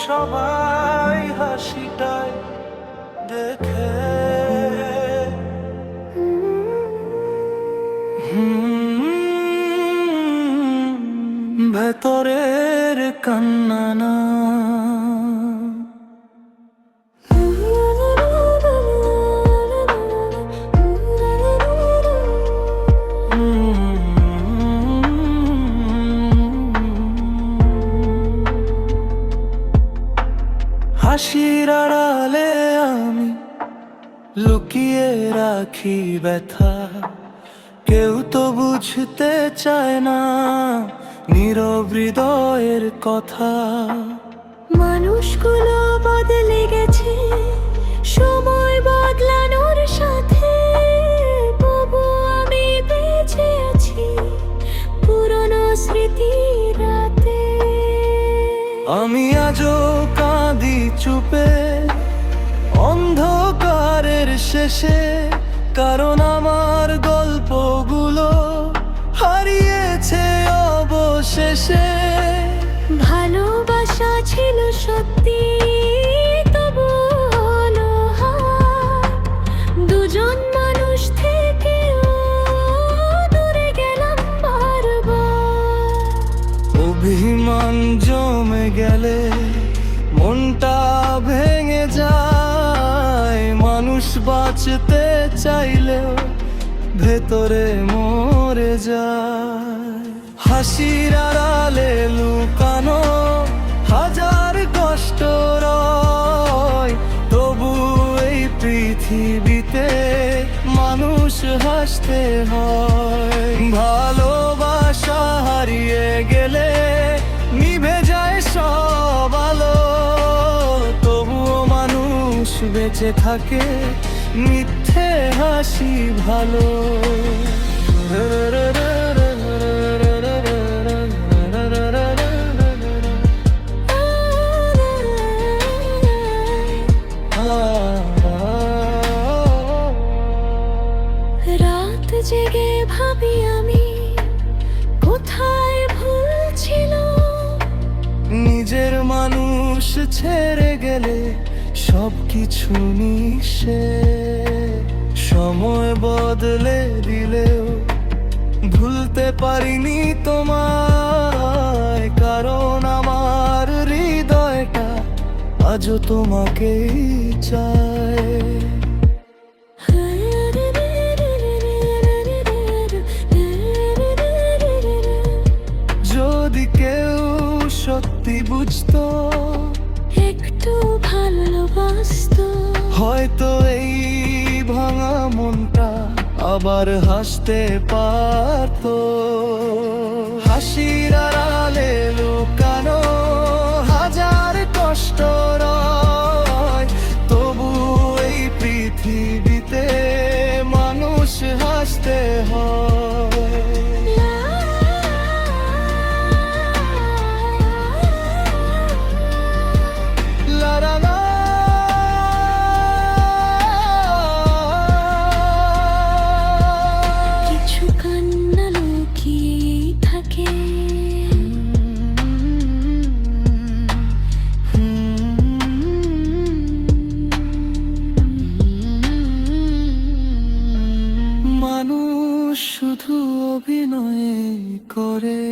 সবাই হাসিটাই দেখে ভেতরের কান্না না। হাসির আড়ালে আমি লুকিয়ে রাখি ব্যথা, কেউ তো বুঝতে চায় না নীরব হৃদয়ের কথা। মানুষগুলো বদলে গেছে সময় বদলানোর সাথে, তবু আমি বেঁচে আছি পুরনো স্মৃতির রাতে। আমি আজও কাঁদি চুপে অন্ধকারের শেষে, কারণ আমার গল্পগুলো হারিয়েছে অবশেষে। ভালোবাসা ছিল সত্যি, তবু হলো হার। দুজন মানুষ থেকে দূরে গেলাম বারবার। অভিমান জমে গেলে মনটা ভেঙে যায়, মানুষ বাঁচতে চাইলেও ভেতরে মরে যায়। হাসির আড়ালে লুকানো হাজার কষ্ট রয়, তবু এই পৃথিবীতে মানুষ হাসতে হয়। ভালোবাসা হারিয়ে গেলে নিভে যায় সব আলো, তবুও মানুষ বেঁচে থাকে মিথ্যে হাসি ভালো। রাত জেগে ভাবি আমি কোথায় ভুল ছিল। নিজের মানুষ ছেড়ে গেলে সবকিছু মিশে, সময় বদলে দিলেও ভুলতে পারিনি তোমায়, কারণ আমার হৃদয়টা আজও তোমাকেই চায়। যদি কেউ সত্যি বুঝতো, একটু ভালোবাসতো, হয়তো এই ভাঙা মনটা আবার হাসতে পারতো। হাসির আড়ালে লুকানো হাজার কষ্ট রয়, তবু এই পৃথিবীতে মানুষ হাসতে হয়। লা লা লা। কিছু কান্না লুকিয়ে থাকে, মানুষ শুধু অভিনয় করে।